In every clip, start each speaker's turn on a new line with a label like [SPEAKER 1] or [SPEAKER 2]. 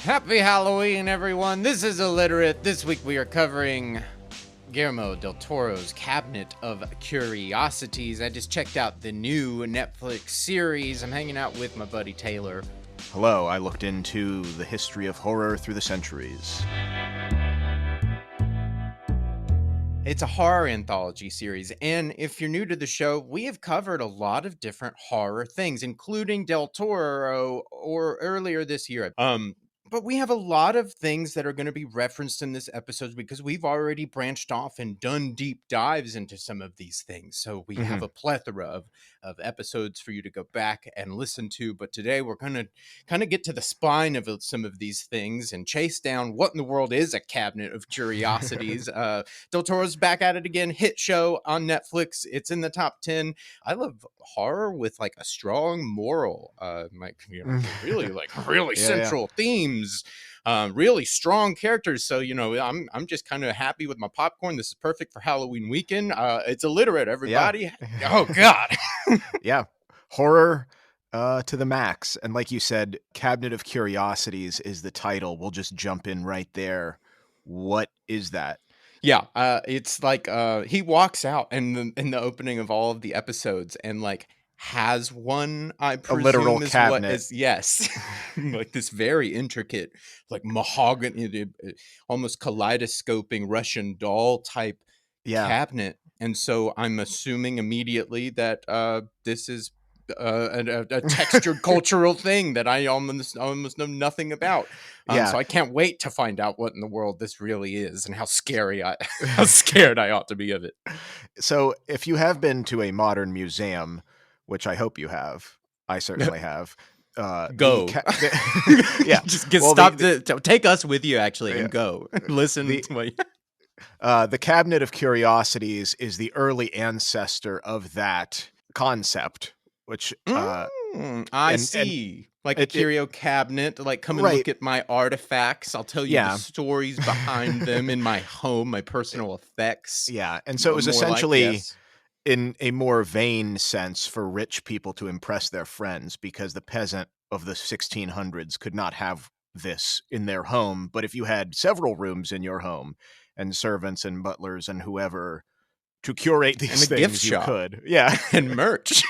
[SPEAKER 1] Happy Halloween, everyone. This is Illiterate. This week we are covering Guillermo del Toro's Cabinet of Curiosities. I just checked out the new Netflix series. I'm hanging out with my buddy Taylor.
[SPEAKER 2] Hello, I looked into the history of horror through the centuries.
[SPEAKER 1] It's a horror anthology series, and if you're new to the show, we have covered a lot of different horror things, including Del Toro or earlier this year. But we have a lot of things that are going to be referenced in this episode because we've already branched off and done deep dives into some of these things. So we have a plethora of episodes for you to go back and listen to. But today we're going to kind of get to the spine of some of these things and chase down what in the world is a Cabinet of Curiosities. Del Toro's back at it again. Hit show on Netflix. It's in the top 10. I love horror with like a strong moral, really central themes. Really strong characters. So, I'm just kind of happy with my popcorn. This is perfect for Halloween weekend. It's Illiterate, everybody. Yeah. Oh, God.
[SPEAKER 2] Yeah. Horror to the max. And like you said, Cabinet of Curiosities is the title. We'll just jump in right there. What is that?
[SPEAKER 1] Yeah, it's like he walks out in the opening of all of the episodes and like has one, I presume,
[SPEAKER 2] a literal
[SPEAKER 1] is
[SPEAKER 2] cabinet.
[SPEAKER 1] What is, yes, like this very intricate, like mahogany, almost kaleidoscoping Russian doll type cabinet. And so I'm assuming immediately that this is a textured cultural thing that I almost know nothing about. So I can't wait to find out what in the world this really is and how scared I ought to be of it.
[SPEAKER 2] So if you have been to a modern museum, which I hope you have, I certainly have.
[SPEAKER 1] Go. Just take us with you actually and go listen to what
[SPEAKER 2] the Cabinet of Curiosities is the early ancestor of that concept, which
[SPEAKER 1] I see. Like a curio cabinet, like come and look at my artifacts. I'll tell you the stories behind them in my home, my personal effects.
[SPEAKER 2] Yeah, and so it was essentially in a more vain sense for rich people to impress their friends because the peasant of the 1600s could not have this in their home. But if you had several rooms in your home and servants and butlers and whoever to curate these things, you could. Yeah.
[SPEAKER 1] And merch.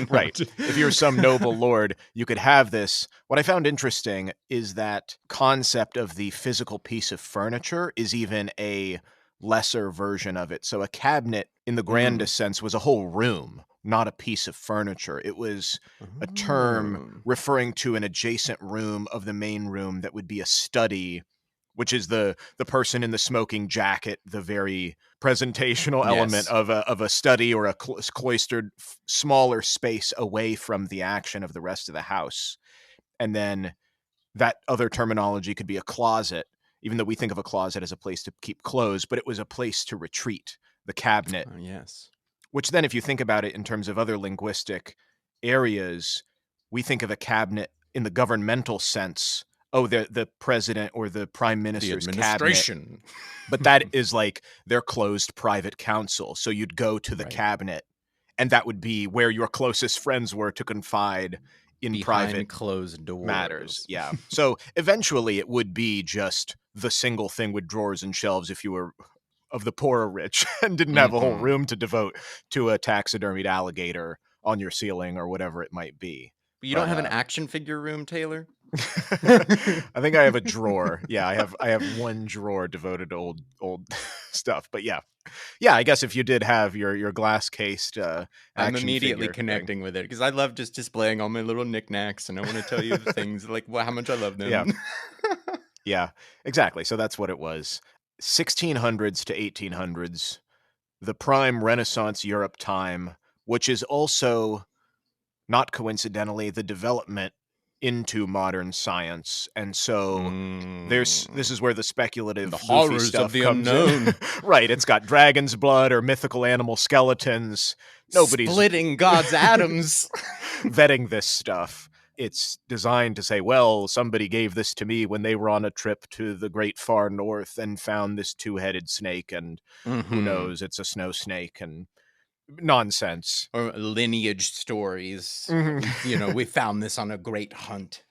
[SPEAKER 2] Right. If you're some noble lord, you could have this. What I found interesting is that concept of the physical piece of furniture is even a lesser version of it. So a cabinet, in the grandest sense, was a whole room, not a piece of furniture. It was a term referring to an adjacent room of the main room that would be a study, which is the person in the smoking jacket, the very presentational element of a study or a cloistered, smaller space away from the action of the rest of the house. And then that other terminology could be a closet, even though we think of a closet as a place to keep clothes, but it was a place to retreat, the cabinet.
[SPEAKER 1] Yes.
[SPEAKER 2] Which then, if you think about it in terms of other linguistic areas, we think of a cabinet in the governmental sense. Oh, the president or the prime minister's cabinet. But that is like their closed private council. So you'd go to the cabinet, and that would be where your closest friends were to confide in
[SPEAKER 1] behind
[SPEAKER 2] private
[SPEAKER 1] closed doors.
[SPEAKER 2] Matters. Yeah. So eventually it would be just the single thing with drawers and shelves if you were of the poor or rich and didn't have a whole room to devote to a taxidermied alligator on your ceiling or whatever it might be.
[SPEAKER 1] But you don't have an action figure room, Taylor?
[SPEAKER 2] I think I have a drawer. Yeah, I have one drawer devoted to old stuff. But yeah, I guess if you did have your glass cased,
[SPEAKER 1] I'm immediately connecting with it because I love just displaying all my little knickknacks, and I want to tell you the things like how much I love them.
[SPEAKER 2] Yeah, yeah, exactly. So that's what it was. 1600s to 1800s, the prime Renaissance Europe time, which is also, not coincidentally, the development into modern science. And so this is where the speculative
[SPEAKER 1] horrors
[SPEAKER 2] stuff
[SPEAKER 1] of the
[SPEAKER 2] comes
[SPEAKER 1] unknown.
[SPEAKER 2] Right. It's got dragon's blood or mythical animal skeletons. Nobody's
[SPEAKER 1] splitting God's atoms.
[SPEAKER 2] Vetting this stuff. It's designed to say, well, somebody gave this to me when they were on a trip to the great far north and found this two-headed snake, and who knows, it's a snow snake, and nonsense.
[SPEAKER 1] Or lineage stories. We found this on a great hunt.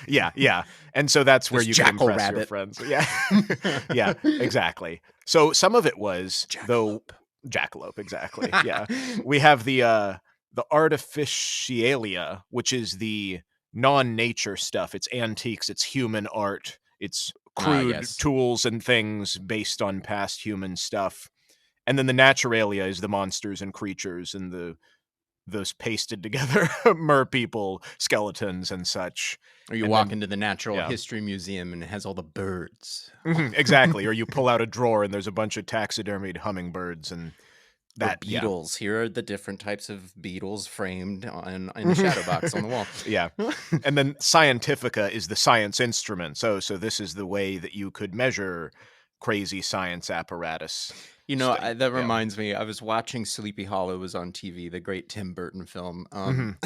[SPEAKER 2] Yeah, yeah. And so that's where
[SPEAKER 1] This
[SPEAKER 2] you could
[SPEAKER 1] jackal
[SPEAKER 2] impress your
[SPEAKER 1] rabbit.
[SPEAKER 2] friends. Yeah. Yeah, exactly. So some of it was, though
[SPEAKER 1] Jackalope.
[SPEAKER 2] jackalope, exactly. Yeah. We have the artificialia, which is the non-nature stuff. It's antiques, it's human art, it's
[SPEAKER 1] Ah,
[SPEAKER 2] crude
[SPEAKER 1] yes.
[SPEAKER 2] tools and things based on past human stuff. And then the naturalia is the monsters and creatures and those pasted together mer people, skeletons and such.
[SPEAKER 1] Or you
[SPEAKER 2] And
[SPEAKER 1] walk
[SPEAKER 2] then
[SPEAKER 1] into the Natural
[SPEAKER 2] yeah.
[SPEAKER 1] History Museum and it has all the birds.
[SPEAKER 2] Mhm, exactly, or you pull out a drawer and there's a bunch of taxidermied hummingbirds and
[SPEAKER 1] Or
[SPEAKER 2] that yeah.
[SPEAKER 1] beetles. Here are the different types of beetles framed on in the
[SPEAKER 2] Mhm.
[SPEAKER 1] shadow box on the wall.
[SPEAKER 2] Yeah. And then scientifica is the science instrument. So this is the way that you could measure crazy science apparatus
[SPEAKER 1] That
[SPEAKER 2] yeah.
[SPEAKER 1] reminds me, I was watching Sleepy Hollow was on TV, the great Tim Burton film,
[SPEAKER 2] Mhm.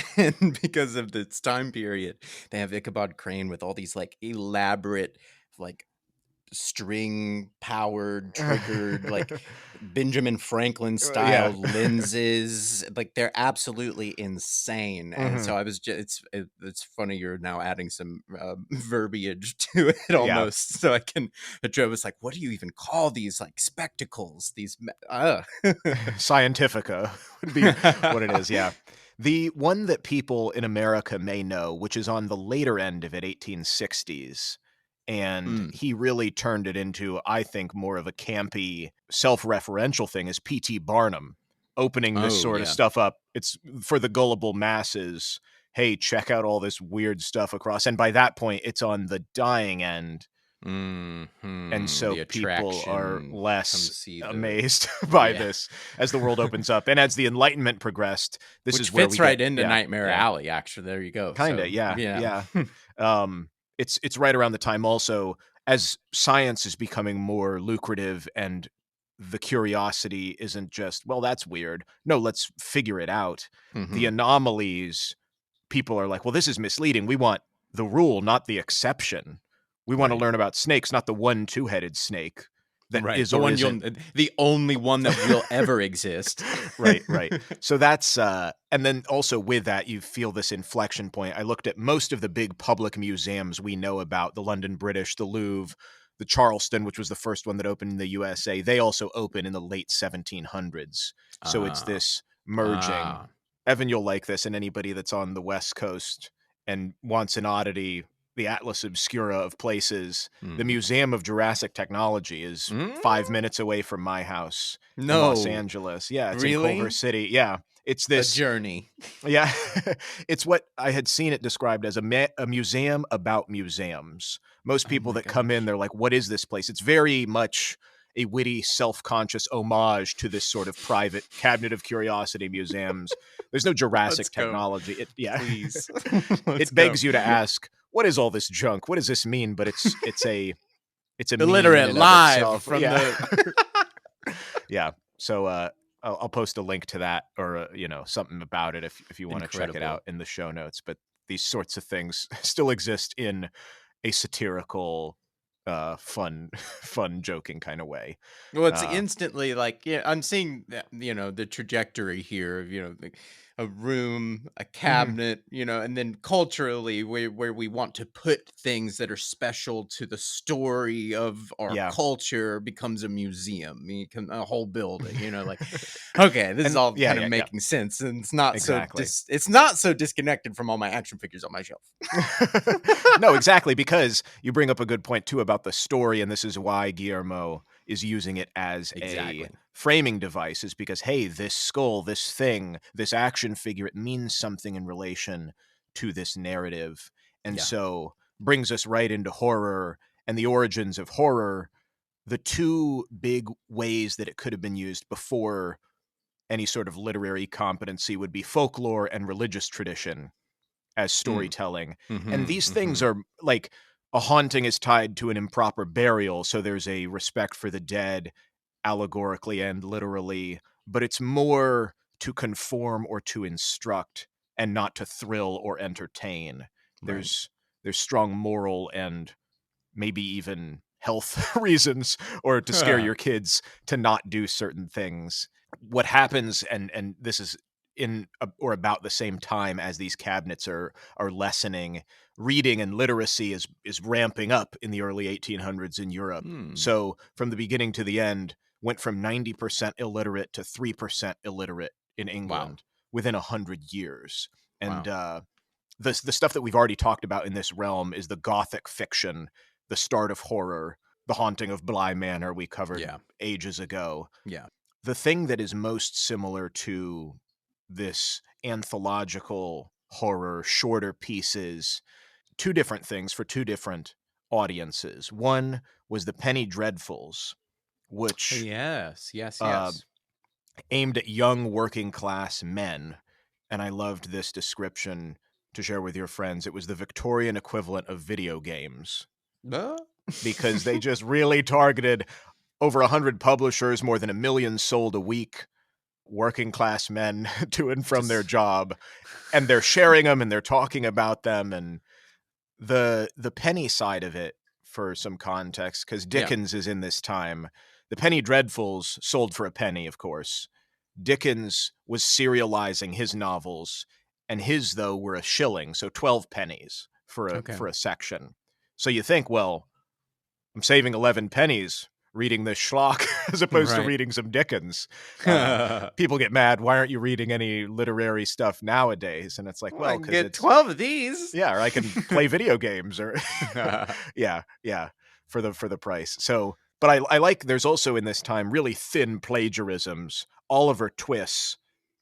[SPEAKER 1] and because of this time period, they have Ichabod Crane with all these, like, elaborate, like, string powered, triggered, like, Benjamin Franklin
[SPEAKER 2] Yeah.
[SPEAKER 1] style lenses, like, they're absolutely insane, and
[SPEAKER 2] Mhm.
[SPEAKER 1] so I was just it's funny you're now adding some, verbiage to it
[SPEAKER 2] Yeah.
[SPEAKER 1] almost, so I can Joe was like, "What do you even call these, like, spectacles? These me"
[SPEAKER 2] Scientifica would be what it is, yeah. The one that people in America may know, which is on the later end of it, 1860s, and
[SPEAKER 1] Mm.
[SPEAKER 2] he really turned it into, I think, more of a campy, self-referential thing, is P.T. Barnum opening this
[SPEAKER 1] Oh,
[SPEAKER 2] sort of
[SPEAKER 1] yeah.
[SPEAKER 2] stuff up. It's for the gullible masses. "Hey, check out all this weird stuff across," and by that point, it's on the dying end, and
[SPEAKER 1] Mhm.
[SPEAKER 2] so
[SPEAKER 1] The
[SPEAKER 2] people are
[SPEAKER 1] attraction. Come
[SPEAKER 2] less
[SPEAKER 1] see the
[SPEAKER 2] amazed by
[SPEAKER 1] Yeah.
[SPEAKER 2] this as the world opens up, and as the Enlightenment progressed, this
[SPEAKER 1] Which
[SPEAKER 2] is where
[SPEAKER 1] fits
[SPEAKER 2] we get
[SPEAKER 1] right into
[SPEAKER 2] yeah,
[SPEAKER 1] Nightmare
[SPEAKER 2] yeah,
[SPEAKER 1] Alley, actually, there you go,
[SPEAKER 2] kinda,
[SPEAKER 1] so,
[SPEAKER 2] yeah,
[SPEAKER 1] yeah.
[SPEAKER 2] yeah. It's right around the time also as science is becoming more lucrative and the curiosity isn't just, "Well, that's weird." No, let's figure it out. The
[SPEAKER 1] Mhm.
[SPEAKER 2] anomalies people are like, "Well, this is misleading. We want the rule, not the exception. We wanna
[SPEAKER 1] Right.
[SPEAKER 2] learn about snakes, not the one two-headed snake that
[SPEAKER 1] Right.
[SPEAKER 2] is
[SPEAKER 1] The
[SPEAKER 2] or
[SPEAKER 1] one
[SPEAKER 2] isn't."
[SPEAKER 1] the only one that will ever exist.
[SPEAKER 2] Right, right. So that's, and then also with that, you feel this inflection point. I looked at most of the big public museums we know about, the London British, the Louvre, the Charleston, which was the first one that opened in the USA. They also open in the late 1700s. So it's
[SPEAKER 1] Ah.
[SPEAKER 2] this merging.
[SPEAKER 1] Ah.
[SPEAKER 2] Evan, you'll like this, and anybody that's on the West Coast and wants an oddity, the Atlas Obscura of places, the
[SPEAKER 1] Mhm.
[SPEAKER 2] Museum of Jurassic Technology is
[SPEAKER 1] Mm?
[SPEAKER 2] 5 minutes away from my house in Los
[SPEAKER 1] No.
[SPEAKER 2] Angeles. Yeah, it's in Culver
[SPEAKER 1] Really?
[SPEAKER 2] City. Yeah, it's
[SPEAKER 1] A
[SPEAKER 2] this
[SPEAKER 1] journey.
[SPEAKER 2] yeah, it's what I had seen it described as a museum about museums. Most
[SPEAKER 1] Oh
[SPEAKER 2] people
[SPEAKER 1] my
[SPEAKER 2] that come in,
[SPEAKER 1] gosh.
[SPEAKER 2] they're like, "What is this place?" It's very much a witty, self-conscious homage to this sort of private Cabinet of Curiosity museums. There's no
[SPEAKER 1] Let's
[SPEAKER 2] Jurassic
[SPEAKER 1] go.
[SPEAKER 2] technology. It yeah.
[SPEAKER 1] Please. Let's
[SPEAKER 2] It
[SPEAKER 1] go.
[SPEAKER 2] begs you to ask, "What is all this junk? What does this mean?" But it's a meme in
[SPEAKER 1] Illiterate
[SPEAKER 2] and of
[SPEAKER 1] live
[SPEAKER 2] itself.
[SPEAKER 1] from
[SPEAKER 2] Yeah.
[SPEAKER 1] the
[SPEAKER 2] Yeah. So, I'll post a link to that or, something about it if you wanna check it out
[SPEAKER 1] Incredible.
[SPEAKER 2] in the show notes, but these sorts of things still exist in a satirical, fun fun joking kinda way.
[SPEAKER 1] Well, it's
[SPEAKER 2] Uh
[SPEAKER 1] instantly like, yeah, I'm seeing that, the trajectory here of, like a room, a
[SPEAKER 2] Mhm.
[SPEAKER 1] cabinet, and then culturally where we want to put things that are special to the story of our
[SPEAKER 2] Yeah.
[SPEAKER 1] culture becomes a museum, a whole building, like, okay, this is
[SPEAKER 2] And
[SPEAKER 1] all
[SPEAKER 2] yeah,
[SPEAKER 1] kind of
[SPEAKER 2] yeah, yeah.
[SPEAKER 1] making sense. And
[SPEAKER 2] Exactly.
[SPEAKER 1] it's not so disconnected from all my action figures on my shelf.
[SPEAKER 2] No, exactly, because you bring up a good point too about the story, and this is why Guillermo is using it as a
[SPEAKER 1] Exactly.
[SPEAKER 2] framing device, is because, hey, this skull, this thing, this action figure, it means something in relation to this narrative. And
[SPEAKER 1] Yeah.
[SPEAKER 2] so brings us right into horror and the origins of horror. The two big ways that it could have been used before any sort of literary competency would be folklore and religious tradition as
[SPEAKER 1] Mm.
[SPEAKER 2] storytelling. And
[SPEAKER 1] Hmm.
[SPEAKER 2] these things
[SPEAKER 1] Hmm.
[SPEAKER 2] are like a haunting is tied to an improper burial, so there's a respect for the dead allegorically and literally, but it's more to conform or to instruct and not to thrill or entertain.
[SPEAKER 1] Right.
[SPEAKER 2] There's there's strong moral and maybe even health reasons or to scare your kids to not do certain things. What happens and this is in or about the same time as these cabinets are lessening. Reading and literacy is ramping up in the early 1800s in Europe.
[SPEAKER 1] Hmm.
[SPEAKER 2] So from the beginning to the end, went from 90% illiterate to 3% illiterate in
[SPEAKER 1] Wow.
[SPEAKER 2] England within 100 years. And
[SPEAKER 1] Wow.
[SPEAKER 2] the stuff that we've already talked about in this realm is the Gothic fiction, the start of horror, the haunting of Bly Manor we covered
[SPEAKER 1] Yeah.
[SPEAKER 2] ages ago.
[SPEAKER 1] Yeah.
[SPEAKER 2] The thing that is most similar to this anthological horror, shorter pieces, two different things for two different audiences. One was the Penny Dreadfuls, which
[SPEAKER 1] Yes. Yes.
[SPEAKER 2] uh,
[SPEAKER 1] Yes.
[SPEAKER 2] aimed at young working class men. And I loved this description to share with your friends. It was the Victorian equivalent of video games
[SPEAKER 1] Uh,
[SPEAKER 2] because they just really targeted over 100 publishers, more than 1 million sold a week, working class men to and from their
[SPEAKER 1] just
[SPEAKER 2] job, and they're sharing them and they're talking about them. And the penny side of it, for some context, because
[SPEAKER 1] yeah.
[SPEAKER 2] Dickens is in this time. The Penny Dreadfuls sold for a penny, of course. Dickens was serializing his novels, and his, though, were a shilling, so 12 pennies
[SPEAKER 1] Okay.
[SPEAKER 2] for a section. So you think, well, I'm saving 11 pennies reading this schlock as opposed to
[SPEAKER 1] Right.
[SPEAKER 2] reading some Dickens. People get mad. Why aren't you reading any literary stuff nowadays? And it's like,
[SPEAKER 1] Well, I
[SPEAKER 2] well,
[SPEAKER 1] can
[SPEAKER 2] because
[SPEAKER 1] get
[SPEAKER 2] it's,
[SPEAKER 1] 12 of these.
[SPEAKER 2] yeah, or I can play video games, or yeah, yeah, for the price. So, but I like, there's also in this time really thin plagiarisms. Oliver Twist,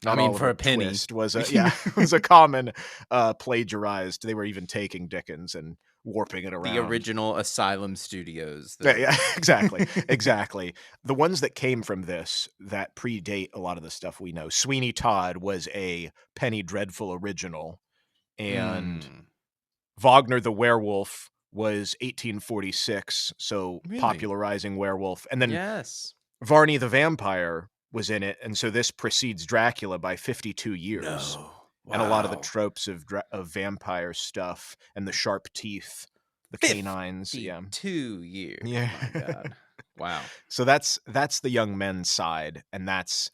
[SPEAKER 1] I
[SPEAKER 2] not
[SPEAKER 1] mean, for
[SPEAKER 2] Oliver
[SPEAKER 1] a penny.
[SPEAKER 2] Twist, was a, yeah, was a common plagiarized. They were even taking Dickens and warping it
[SPEAKER 1] The
[SPEAKER 2] around.
[SPEAKER 1] original Asylum Studios.
[SPEAKER 2] Yeah,
[SPEAKER 1] The
[SPEAKER 2] yeah, exactly, exactly. The ones that came from this that predate a lot of the stuff we know. Sweeney Todd was a Penny Dreadful original, and
[SPEAKER 1] mm,
[SPEAKER 2] Wagner the Werewolf was 1846, so
[SPEAKER 1] really?
[SPEAKER 2] popularizing werewolf. And then
[SPEAKER 1] Yes.
[SPEAKER 2] Varney the Vampire was in it, and so this precedes Dracula by 52 years.
[SPEAKER 1] No.
[SPEAKER 2] And a lot of the
[SPEAKER 1] Wow.
[SPEAKER 2] tropes of vampire stuff and the sharp teeth, the canines, yeah.
[SPEAKER 1] 52 years.
[SPEAKER 2] Yeah.
[SPEAKER 1] My God. Wow.
[SPEAKER 2] So that's the young men's side, and that's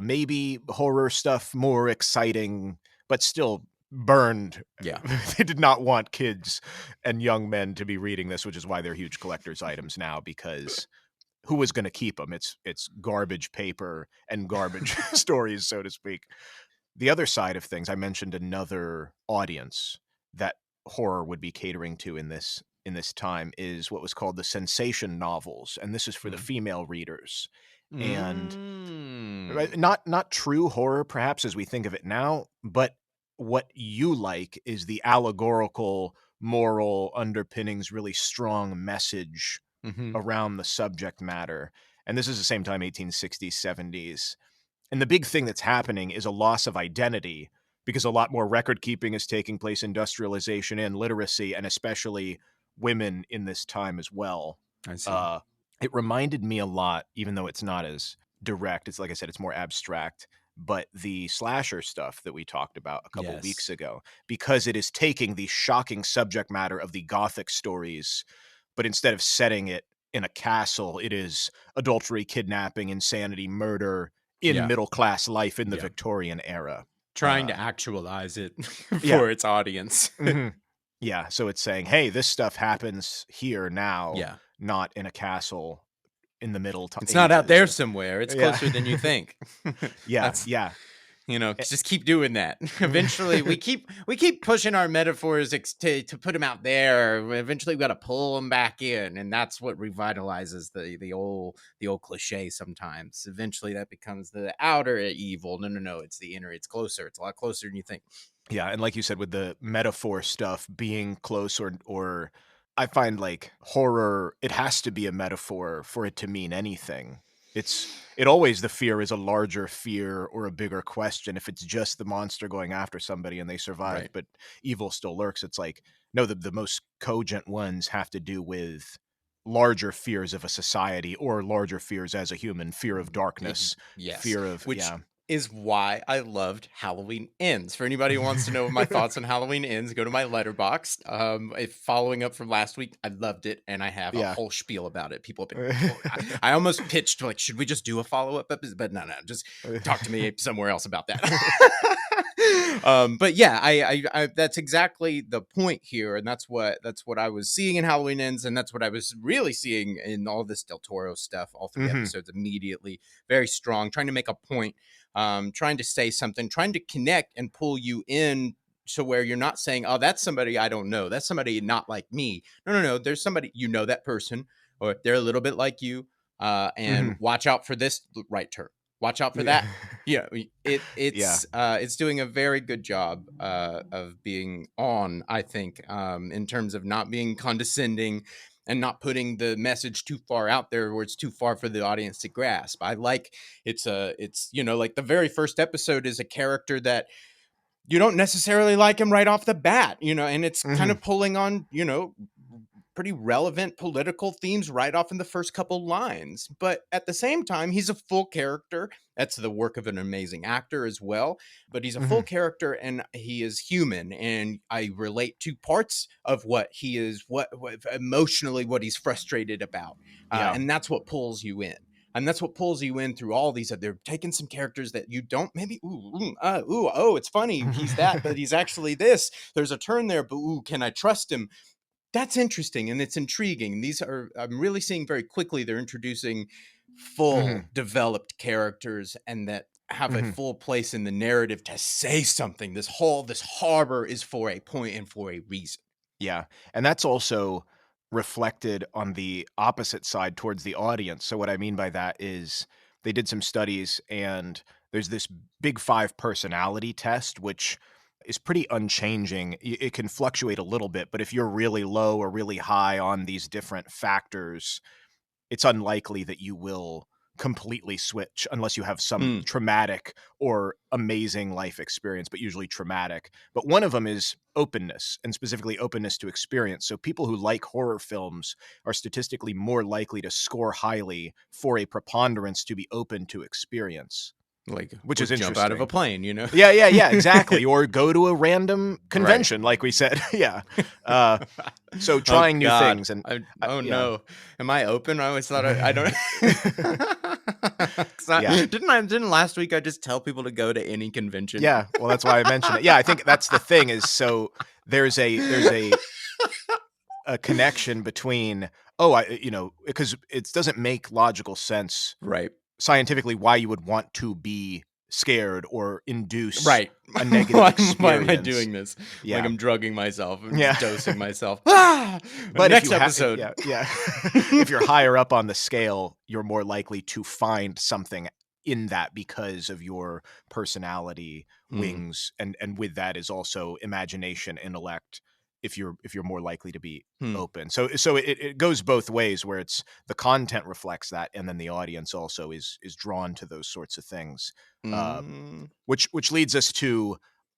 [SPEAKER 2] maybe horror stuff more exciting, but still burned.
[SPEAKER 1] Yeah.
[SPEAKER 2] They did not want kids and young men to be reading this, which is why they're huge collector's items now, because who was going to keep them? It's garbage paper and garbage stories, so to speak. The other side of things, I mentioned another audience that horror would be catering to in this time, is what was called the sensation novels, and this is for the
[SPEAKER 1] Mm.
[SPEAKER 2] female readers. And
[SPEAKER 1] Mm.
[SPEAKER 2] not true horror perhaps as we think of it now, but what you like is the allegorical, moral underpinnings, really strong message
[SPEAKER 1] Hmm.
[SPEAKER 2] around the subject matter. And this is the same time, 1860s, 70s. And the big thing that's happening is a loss of identity, because a lot more record keeping is taking place, industrialization and literacy, and especially women in this time as well.
[SPEAKER 1] I see.
[SPEAKER 2] Uh, it reminded me a lot, even though it's not as direct. It's, like I said, it's more abstract. But the slasher stuff that we talked about a couple weeks
[SPEAKER 1] Yes.
[SPEAKER 2] ago, because it is taking the shocking subject matter of the Gothic stories, but instead of setting it in a castle, it is adultery, kidnapping, insanity, murder in
[SPEAKER 1] Yeah.
[SPEAKER 2] middle class life in the
[SPEAKER 1] Yeah.
[SPEAKER 2] Victorian era.
[SPEAKER 1] Trying to actualize it
[SPEAKER 2] Yeah.
[SPEAKER 1] for its audience.
[SPEAKER 2] Mhm. Yeah, so it's saying, "Hey, this stuff happens here now,
[SPEAKER 1] Yeah.
[SPEAKER 2] not in a castle in the Middle
[SPEAKER 1] It's not out
[SPEAKER 2] Ages."
[SPEAKER 1] there
[SPEAKER 2] Or
[SPEAKER 1] somewhere. It's
[SPEAKER 2] yeah.
[SPEAKER 1] closer than you think.
[SPEAKER 2] Yeah,
[SPEAKER 1] That's
[SPEAKER 2] yeah. Eh
[SPEAKER 1] just keep doing that. Eventually, we keep pushing our metaphors to put them out there. Eventually, we got to pull them back in, and that's what revitalizes the old cliche. Sometimes, eventually, that becomes the outer evil. No, no, no. It's the inner. It's closer. It's a lot closer than you think.
[SPEAKER 2] Yeah, and like you said, with the metaphor stuff being close, or I find, like, horror, it has to be a metaphor for it to mean anything. It always, the fear is a larger fear or a bigger question. If it's just the monster going after somebody and they survive,
[SPEAKER 1] Right.
[SPEAKER 2] but evil still lurks, it's like, no, the most cogent ones have to do with larger fears of a society, or larger fears as a human, fear of darkness,
[SPEAKER 1] Yes.
[SPEAKER 2] fear of,
[SPEAKER 1] Which
[SPEAKER 2] yeah.
[SPEAKER 1] is why I loved Halloween Ends. For anybody who wants to know my thoughts on Halloween Ends, go to my letterboxd. If following up from last week, I loved it, and I have a
[SPEAKER 2] Yeah.
[SPEAKER 1] whole spiel about it. People have been. I almost pitched like, should we just do a follow up episode? But no, just talk to me somewhere else about that. But yeah, I that's exactly the point here, and that's what I was seeing in Halloween Ends, and that's what I was really seeing in all this Del Toro stuff. All three
[SPEAKER 2] Mhm.
[SPEAKER 1] episodes immediately very strong, trying to make a point, trying to say something, trying to connect and pull you in to where you're not saying, "Oh, that's somebody I don't know. That's somebody not like me." No, no, no. There's somebody you know that person, or they're a little bit like you, and
[SPEAKER 2] Mhm.
[SPEAKER 1] watch out for this right turn. Watch out for
[SPEAKER 2] Yeah.
[SPEAKER 1] that. Yeah,
[SPEAKER 2] Yeah.
[SPEAKER 1] it's doing a very good job of being on, I think, in terms of not being condescending and not putting the message too far out there where it's too far for the audience to grasp. I like it's like the very first episode is a character that you don't necessarily like him right off the bat, and it's kind
[SPEAKER 2] Mhm.
[SPEAKER 1] of pulling on, pretty relevant political themes right off in the first couple lines. But at the same time, he's a full character. That's the work of an amazing actor as well. But he's a full
[SPEAKER 2] Mhm.
[SPEAKER 1] character and he is human. And I relate to parts of what he is, what emotionally, what he's frustrated about.
[SPEAKER 2] Yeah.
[SPEAKER 1] And that's what pulls you in. And that's what pulls you in through all these. They're taking some characters that you don't maybe. Oh, it's funny. He's that, but he's actually this. There's a turn there, but can I trust him? That's interesting and it's intriguing. These are I'm really seeing very quickly they're introducing full
[SPEAKER 2] Mhm.
[SPEAKER 1] developed characters and that have a
[SPEAKER 2] Mhm.
[SPEAKER 1] full place in the narrative to say something. This harbor is for a point and for a reason.
[SPEAKER 2] Yeah, and that's also reflected on the opposite side towards the audience. So what I mean by that is they did some studies and there's this big 5 personality test which is pretty unchanging. It can fluctuate a little bit, but if you're really low or really high on these different factors, it's unlikely that you will completely switch unless you have some
[SPEAKER 1] Mm,
[SPEAKER 2] traumatic or amazing life experience, but usually traumatic. But one of them is openness, and specifically openness to experience. So people who like horror films are statistically more likely to score highly for a preponderance to be open to experience,
[SPEAKER 1] like
[SPEAKER 2] which is
[SPEAKER 1] would jump out of a
[SPEAKER 2] interesting.
[SPEAKER 1] plane.
[SPEAKER 2] Yeah, yeah, yeah, exactly. Or go to a random
[SPEAKER 1] Right.
[SPEAKER 2] convention, like we said. Yeah. Uh, so
[SPEAKER 1] Oh
[SPEAKER 2] trying new
[SPEAKER 1] God.
[SPEAKER 2] things and
[SPEAKER 1] Oh
[SPEAKER 2] yeah.
[SPEAKER 1] no. Am I open? I always thought I don't. 'Cause
[SPEAKER 2] Yeah.
[SPEAKER 1] didn't last week I just tell people to go to any convention?
[SPEAKER 2] Yeah, well, that's why I mentioned it. Yeah, I think that's the thing is so there's a connection between, oh, because it doesn't make logical sense
[SPEAKER 1] Right.
[SPEAKER 2] scientifically why you would want to be scared or induce
[SPEAKER 1] Right.
[SPEAKER 2] a negative
[SPEAKER 1] Why am I
[SPEAKER 2] experience.
[SPEAKER 1] doing this? Like
[SPEAKER 2] Yeah.
[SPEAKER 1] I'm drugging myself. I'm
[SPEAKER 2] Yeah.
[SPEAKER 1] just dosing myself. Ah!
[SPEAKER 2] But if
[SPEAKER 1] Next
[SPEAKER 2] you have
[SPEAKER 1] episode.
[SPEAKER 2] yeah, yeah. If you're higher up on the scale, you're more likely to find something in that because of your personality
[SPEAKER 1] Hmm.
[SPEAKER 2] wings, and with that is also imagination, intellect, if you're more likely to be
[SPEAKER 1] Hmm.
[SPEAKER 2] open. So it goes both ways where it's the content reflects that, and then the audience also is drawn to those sorts of things. Uh,
[SPEAKER 1] Mm.
[SPEAKER 2] which leads us to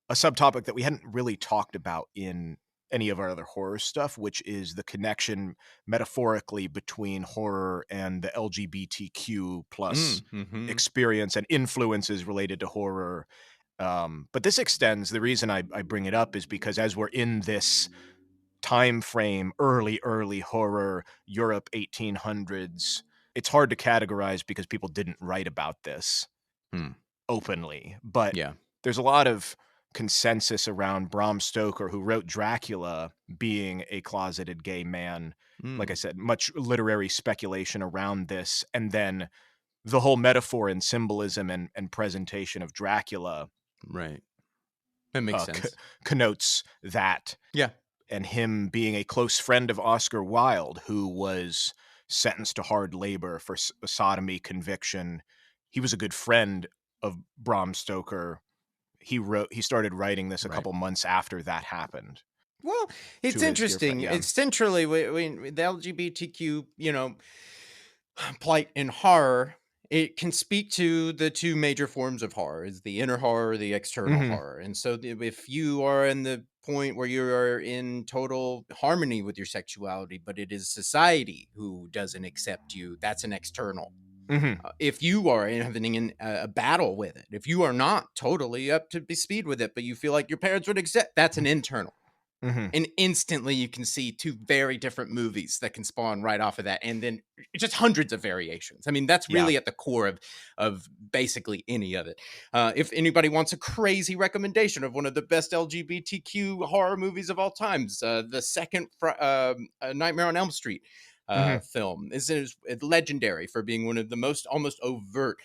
[SPEAKER 2] a subtopic that we hadn't really talked about in any of our other horror stuff, which is the connection metaphorically between horror and the LGBTQ plus
[SPEAKER 1] Mm. Hmm.
[SPEAKER 2] experience and influences related to horror. But this extends. The reason I bring it up is because as we're in this time frame, early horror, Europe 1800s, it's hard to categorize because people didn't write about this
[SPEAKER 1] Hmm.
[SPEAKER 2] openly, but
[SPEAKER 1] Yeah.
[SPEAKER 2] there's a lot of consensus around Bram Stoker, who wrote Dracula, being a closeted gay man. Like I
[SPEAKER 1] Mm.
[SPEAKER 2] said, much literary speculation around this, and then the whole metaphor and symbolism and presentation of Dracula
[SPEAKER 1] Right. That makes
[SPEAKER 2] c-
[SPEAKER 1] sense.
[SPEAKER 2] connotes that,
[SPEAKER 1] Yeah.
[SPEAKER 2] and him being a close friend of Oscar Wilde, who was sentenced to hard labor for a sodomy conviction. He was a good friend of Bram Stoker. He started writing this a
[SPEAKER 1] Right.
[SPEAKER 2] couple months after that happened
[SPEAKER 1] Well, it's
[SPEAKER 2] to his dear friend.
[SPEAKER 1] interesting.
[SPEAKER 2] Yeah.
[SPEAKER 1] It's centrally the LGBTQ, plight in horror. It can speak to the two major forms of horror: is the inner horror, the external
[SPEAKER 2] Mhm.
[SPEAKER 1] horror. And so, if you are in the point where you are in total harmony with your sexuality, but it is society who doesn't accept you, that's an external.
[SPEAKER 2] Mhm.
[SPEAKER 1] If you are having a battle with it, if you are not totally up to speed with it, but you feel like your parents would accept, that's an internal.
[SPEAKER 2] Mhm.
[SPEAKER 1] And instantly you can see two very different movies that can spawn right off of that, and then just hundreds of variations. I mean, that's
[SPEAKER 2] Yeah.
[SPEAKER 1] really at the core of basically any of it. If anybody wants a crazy recommendation of one of the best LGBTQ horror movies of all times, the second Nightmare on Elm Street
[SPEAKER 2] Mhm.
[SPEAKER 1] film is legendary for being one of the most almost overt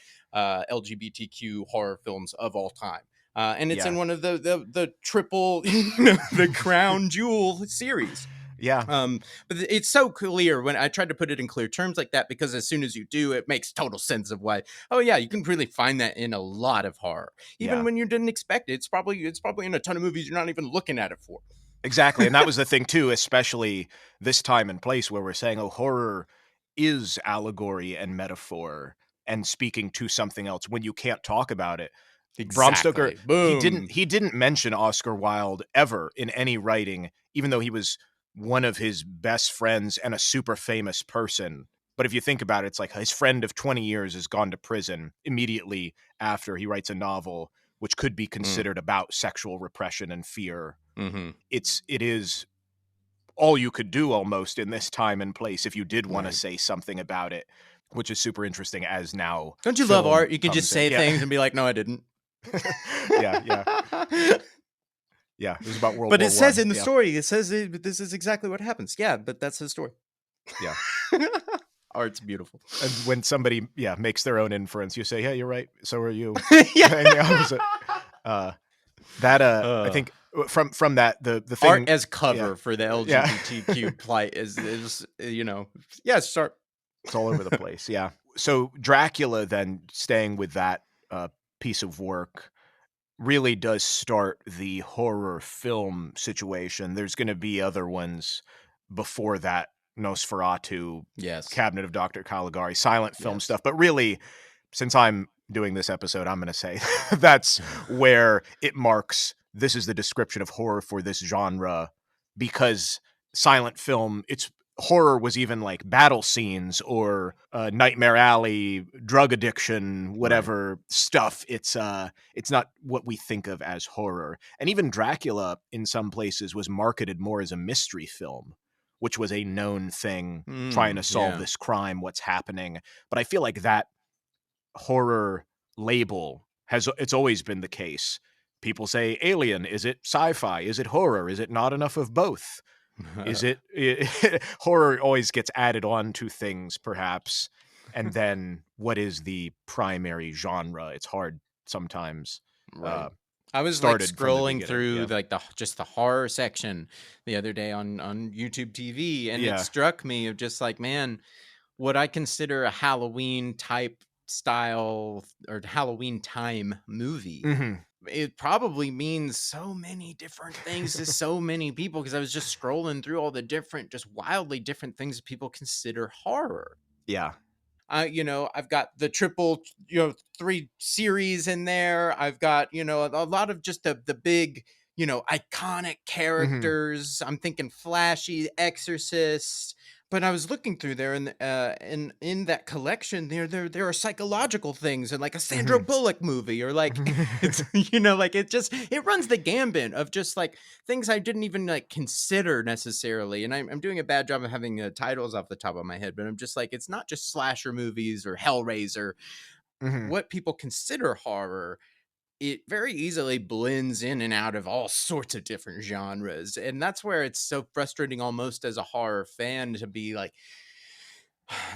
[SPEAKER 1] LGBTQ horror films of all time. And it's in
[SPEAKER 2] Yeah.
[SPEAKER 1] one of the triple, the crown jewel series.
[SPEAKER 2] Yeah.
[SPEAKER 1] Um, but it's so clear when I tried to put it in clear terms like that, because as soon as you do, it makes total sense of why. Oh yeah, you can really find that in a lot of horror, even
[SPEAKER 2] Yeah.
[SPEAKER 1] when you didn't expect it. It's probably in a ton of movies you're not even looking at it for.
[SPEAKER 2] Exactly, and that was the thing too, especially this time and place where we're saying, "Oh, horror is allegory and metaphor and speaking to something else when you can't talk about it." Bram Stoker,
[SPEAKER 1] Exactly. Boom.
[SPEAKER 2] he didn't mention Oscar Wilde ever in any writing, even though he was one of his best friends and a super famous person. But if you think about it, it's like his friend of 20 years has gone to prison immediately after he writes a novel which could be
[SPEAKER 1] Mm,
[SPEAKER 2] considered about sexual repression and fear.
[SPEAKER 1] hmm.
[SPEAKER 2] It is all you could do almost in this time and place if you did want to
[SPEAKER 1] Right.
[SPEAKER 2] say something about it, which is super interesting as now
[SPEAKER 1] Don't you love
[SPEAKER 2] film
[SPEAKER 1] art? You can just
[SPEAKER 2] comes in.
[SPEAKER 1] say
[SPEAKER 2] Yeah.
[SPEAKER 1] things and be like, "No, I didn't."
[SPEAKER 2] Yeah, yeah, yeah. It was about World
[SPEAKER 1] But it
[SPEAKER 2] War
[SPEAKER 1] says
[SPEAKER 2] One.
[SPEAKER 1] in the
[SPEAKER 2] Yeah,
[SPEAKER 1] story, it says this is exactly what happens. Yeah, but that's the story.
[SPEAKER 2] yeah.
[SPEAKER 1] Art's beautiful.
[SPEAKER 2] And when somebody, yeah, makes their own inference, you say, "Yeah, you're right. So are you."
[SPEAKER 1] Yeah.
[SPEAKER 2] And the opposite. Uh, that I
[SPEAKER 1] Uh,
[SPEAKER 2] think from that the
[SPEAKER 1] Art
[SPEAKER 2] thing,
[SPEAKER 1] as
[SPEAKER 2] yeah,
[SPEAKER 1] cover for the
[SPEAKER 2] yeah,
[SPEAKER 1] LGBTQ plight is yeah, start.
[SPEAKER 2] it's all over the place. Yeah. So Dracula, then staying with that piece of work, really does start the horror film situation. There's going to be other ones before that: Nosferatu,
[SPEAKER 1] Yes.
[SPEAKER 2] Cabinet of Dr. Caligari, silent film
[SPEAKER 1] Yes.
[SPEAKER 2] stuff. But really, since I'm doing this episode, I'm going to say that's where it marks this is the description of horror for this genre, because silent film, it's horror was even like battle scenes or Nightmare Alley, drug addiction,
[SPEAKER 1] Right.
[SPEAKER 2] whatever stuff. It's not what we think of as horror. And even Dracula in some places was marketed more as a mystery film, which was a known thing, trying to solve
[SPEAKER 1] Yeah.
[SPEAKER 2] this crime, what's happening. But I feel like that horror label has it's always been the case. People say alien, is it sci-fi? Is it horror? Is it not enough of both? Is it horror always gets added on to things perhaps, and then what is the primary genre? It's hard sometimes.
[SPEAKER 1] Right.
[SPEAKER 2] Uh
[SPEAKER 1] I was like
[SPEAKER 2] Started from the
[SPEAKER 1] scrolling
[SPEAKER 2] beginning.
[SPEAKER 1] through
[SPEAKER 2] Yeah.
[SPEAKER 1] like the horror section the other day on YouTube TV, and it
[SPEAKER 2] Yeah.
[SPEAKER 1] struck me of just like, man, what I consider a Halloween type style or Halloween time movie,
[SPEAKER 2] Mhm.
[SPEAKER 1] it probably means so many different things to so many people, because I was just scrolling through all the different, just wildly different things that people consider horror.
[SPEAKER 2] Yeah.
[SPEAKER 1] I've got the triple, 3 series in there. I've got, a lot of just the big, iconic
[SPEAKER 2] Mhm.
[SPEAKER 1] characters. I'm thinking Flashy, Exorcist. But I was looking through there, and in that collection, there are psychological things, and like a Sandra
[SPEAKER 2] Mhm.
[SPEAKER 1] Bullock movie, or like it's like it runs the gambit of just like things I didn't even like consider necessarily. And I'm doing a bad job of having titles off the top of my head, but I'm just like, it's not just slasher movies or Hellraiser.
[SPEAKER 2] Mhm.
[SPEAKER 1] What people consider horror, it very easily blends in and out of all sorts of different genres. And that's where it's so frustrating almost as a horror fan to be like,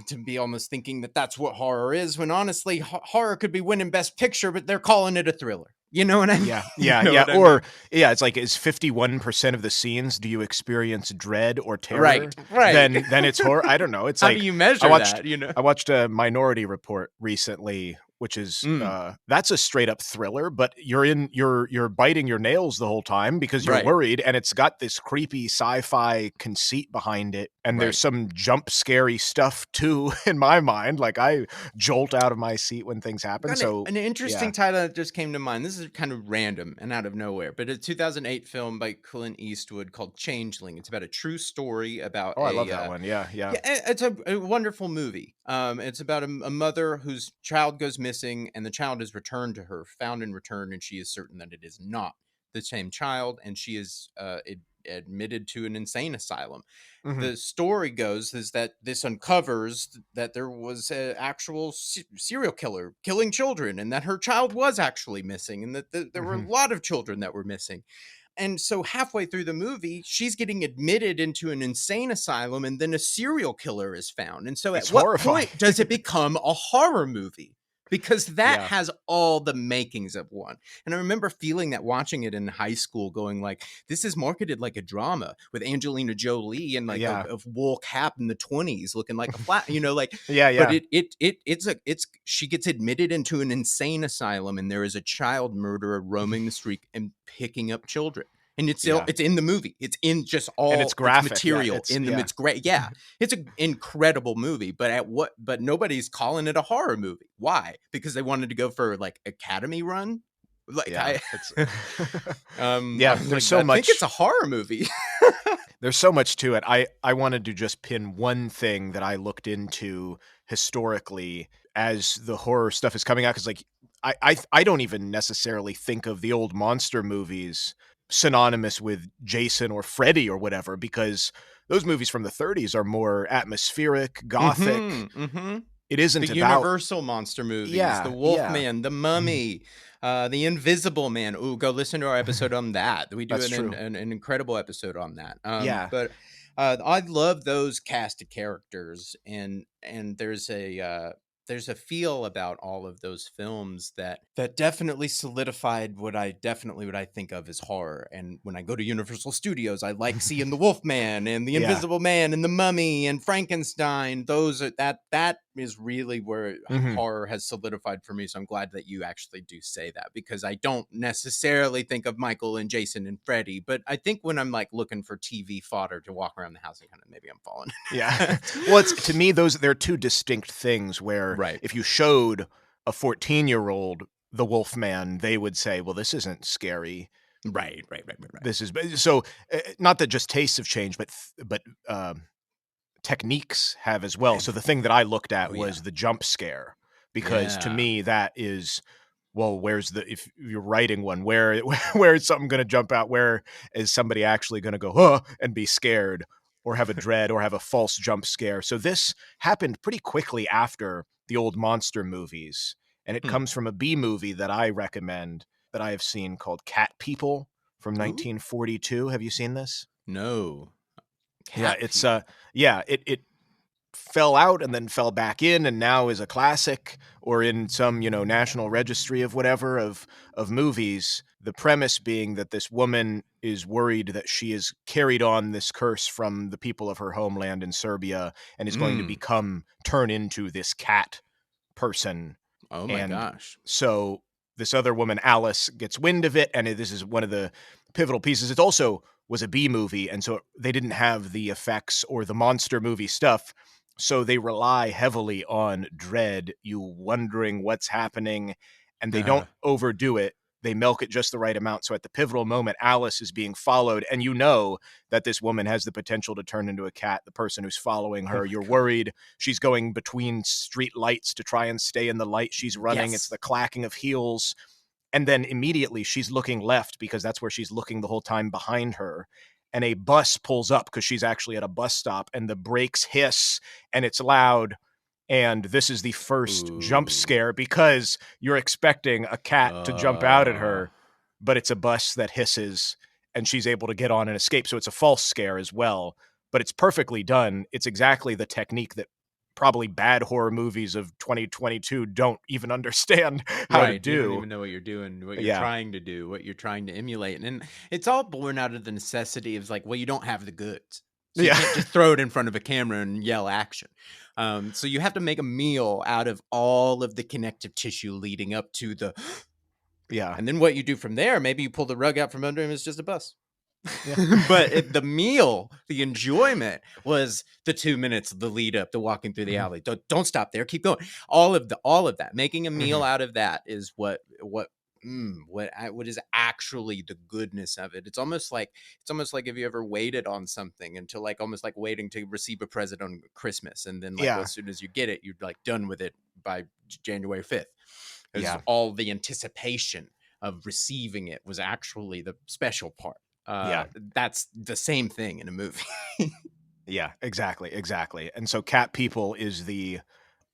[SPEAKER 1] to be almost thinking that that's what horror is, when honestly horror could be winning best picture, but they're calling it a thriller. You know what I mean?
[SPEAKER 2] Yeah,
[SPEAKER 1] You
[SPEAKER 2] yeah,
[SPEAKER 1] know
[SPEAKER 2] yeah,
[SPEAKER 1] what I
[SPEAKER 2] or
[SPEAKER 1] mean?
[SPEAKER 2] yeah, it's like, is 51% of the scenes do you experience dread or
[SPEAKER 1] Right,
[SPEAKER 2] terror?
[SPEAKER 1] right.
[SPEAKER 2] Then it's horror? I don't know, it's
[SPEAKER 1] How do
[SPEAKER 2] like,
[SPEAKER 1] you
[SPEAKER 2] I
[SPEAKER 1] measure
[SPEAKER 2] watched
[SPEAKER 1] that, you know?
[SPEAKER 2] I watched a Minority Report recently which is
[SPEAKER 1] Mm,
[SPEAKER 2] that's a straight up thriller, but you're biting your nails the whole time because you're
[SPEAKER 1] right,
[SPEAKER 2] worried, and it's got this creepy sci-fi conceit behind it, and there's
[SPEAKER 1] right.
[SPEAKER 2] some jump scary stuff too in my mind. Like I jolt out of my seat when things happen.
[SPEAKER 1] Got
[SPEAKER 2] So
[SPEAKER 1] an
[SPEAKER 2] yeah.
[SPEAKER 1] interesting title that just came to mind. This is kind of random and out of nowhere, but a 2008 film by Clint Eastwood called Changeling. It's about a true story about
[SPEAKER 2] Oh, I love that one. Yeah, yeah.
[SPEAKER 1] yeah, it's a wonderful movie. It's about a mother whose child goes missing, and the child is returned to her, found and returned, and she is certain that it is not the same child, and she is admitted to an insane asylum.
[SPEAKER 2] Mhm.
[SPEAKER 1] The story goes is that this uncovers that there was an actual serial killer killing children, and that her child was actually missing, and that there were a
[SPEAKER 2] Mhm.
[SPEAKER 1] lot of children that were missing. And so halfway through the movie, she's getting admitted into an insane asylum, and then a serial killer is found. And so at
[SPEAKER 2] It's
[SPEAKER 1] what
[SPEAKER 2] horrifying.
[SPEAKER 1] point does it become a horror movie? Because that
[SPEAKER 2] Yeah.
[SPEAKER 1] has all the makings of one. And I remember feeling that watching it in high school, going like, this is marketed like a drama with Angelina Jolie and like
[SPEAKER 2] Yeah.
[SPEAKER 1] a wool cap in the 20s looking like a flat, like,
[SPEAKER 2] Yeah,
[SPEAKER 1] but
[SPEAKER 2] yeah.
[SPEAKER 1] it's she gets admitted into an insane asylum, and there is a child murderer roaming the street and picking up children. And
[SPEAKER 2] Yeah.
[SPEAKER 1] it's in the movie. It's in just
[SPEAKER 2] And it's
[SPEAKER 1] all its
[SPEAKER 2] graphic. Yeah,
[SPEAKER 1] material
[SPEAKER 2] it's
[SPEAKER 1] in them.
[SPEAKER 2] yeah.
[SPEAKER 1] It's great. Yeah. It's an incredible movie, but but nobody's calling it a horror movie. Why? Because they wanted to go for like Academy run. Like
[SPEAKER 2] Yeah, it's
[SPEAKER 1] I
[SPEAKER 2] yeah,
[SPEAKER 1] was like, I think it's a horror movie.
[SPEAKER 2] there's so much to it. I wanted to just pin one thing that I looked into historically as the horror stuff is coming out, because like I don't even necessarily think of the old monster movies synonymous with Jason or Freddy or whatever, because those movies from the 30s are more atmospheric, gothic.
[SPEAKER 1] Mhm, mhm.
[SPEAKER 2] It
[SPEAKER 1] The
[SPEAKER 2] isn't about
[SPEAKER 1] Universal monster movies, The
[SPEAKER 2] yeah, yeah.
[SPEAKER 1] Wolfman, The Mummy, The Invisible Man. Ooh, go listen to our episode on that. We do
[SPEAKER 2] That's true.
[SPEAKER 1] an incredible episode on that.
[SPEAKER 2] Yeah.
[SPEAKER 1] But I love those cast of characters, and there's a feel about all of those films that definitely solidified what I think of as horror. And when I go to Universal Studios, I like seeing the Wolfman and the
[SPEAKER 2] Yeah.
[SPEAKER 1] Invisible Man and the Mummy and Frankenstein. Those are that is really where
[SPEAKER 2] Mhm.
[SPEAKER 1] horror has solidified for me. So I'm glad that you actually do say that, because I don't necessarily think of Michael and Jason and Freddy, but I think when I'm like looking for TV fodder to walk around the house, and kind of maybe I'm falling.
[SPEAKER 2] Yeah. Well, it's to me, those they're two distinct things where
[SPEAKER 1] Right.
[SPEAKER 2] if you showed a 14-year-old the Wolfman, they would say, "Well, this isn't scary.
[SPEAKER 1] Right, right, right, right, right.
[SPEAKER 2] This is" so, not that just tastes have changed, but techniques have as well. So the thing that I looked
[SPEAKER 1] Oh
[SPEAKER 2] at
[SPEAKER 1] yeah.
[SPEAKER 2] was the jump scare, because to
[SPEAKER 1] Yeah.
[SPEAKER 2] me that is, well, where's the if you're writing one, where where is something gonna jump out? Where is somebody actually gonna go, "Huh," and be scared or have a dread or have a false jump scare? So this happened pretty quickly after the old monster movies, and it
[SPEAKER 1] Hmm.
[SPEAKER 2] comes from a B movie that I recommend that I have seen called Cat People from
[SPEAKER 1] Ooh.
[SPEAKER 2] 1942. Have you seen this?
[SPEAKER 1] No.
[SPEAKER 2] Yeah,
[SPEAKER 1] Cat
[SPEAKER 2] it's
[SPEAKER 1] people.
[SPEAKER 2] yeah, it fell out and then fell back in and now is a classic or in some, national registry of whatever of movies. The premise being that this woman is worried that she has carried on this curse from the people of her homeland in Serbia and is going to
[SPEAKER 1] Mm.
[SPEAKER 2] turn into this cat person.
[SPEAKER 1] Oh my
[SPEAKER 2] And
[SPEAKER 1] gosh.
[SPEAKER 2] so this other woman, Alice, gets wind of it, and this is one of the pivotal pieces. It also was a B movie, and so they didn't have the effects or the monster movie stuff. So they rely heavily on dread, you wondering what's happening, and they don't overdo it. They milk it just the right amount. So at the pivotal moment, Alice is being followed, and you know that this woman has the potential to turn into a cat, the person who's following
[SPEAKER 1] Oh
[SPEAKER 2] her.
[SPEAKER 1] my
[SPEAKER 2] You're
[SPEAKER 1] god.
[SPEAKER 2] worried. She's going between street lights to try and stay in the light. She's running. It's
[SPEAKER 1] Yes.
[SPEAKER 2] the clacking of heels. And then immediately she's looking left because that's where she's looking the whole time behind her. And a bus pulls up because she's actually at a bus stop, and the brakes hiss and it's loud. And this is the first jump
[SPEAKER 1] Ooh.
[SPEAKER 2] scare because you're expecting a cat to jump out at
[SPEAKER 1] Uh.
[SPEAKER 2] her, but it's a bus that hisses and she's able to get on and escape. So it's a false scare as well, but it's perfectly done. It's exactly the technique that probably bad horror movies of 2022 don't even understand how to
[SPEAKER 1] Right, you don't
[SPEAKER 2] do.
[SPEAKER 1] even know what you're doing, what you're
[SPEAKER 2] Yeah.
[SPEAKER 1] trying to do, what you're trying to emulate, and it's all born out of the necessity of like, well, you don't have the goods. So you
[SPEAKER 2] Yeah.
[SPEAKER 1] can't just throw it in front of a camera and yell action. So you have to make a meal out of all of the connective tissue leading up to the
[SPEAKER 2] Yeah.
[SPEAKER 1] and then what you do from there, maybe you pull the rug out from under him, is just a bus.
[SPEAKER 2] Yeah.
[SPEAKER 1] But the meal, the enjoyment was the 2 minutes, the lead up, the walking through the
[SPEAKER 2] Mhm.
[SPEAKER 1] alley. Don't stop there, keep going. All of that, making a meal
[SPEAKER 2] Mhm.
[SPEAKER 1] out of that is what is actually the goodness of it. It's almost like if you ever waited on something until like almost like waiting to receive a present on Christmas, and then like
[SPEAKER 2] Yeah.
[SPEAKER 1] as soon as you get it, you're like done with it by January 5th. Is
[SPEAKER 2] Yeah.
[SPEAKER 1] all the anticipation of receiving it was actually the special part.
[SPEAKER 2] Yeah.
[SPEAKER 1] That's the same thing in a movie.
[SPEAKER 2] Yeah. Exactly. Exactly. And so cat people is the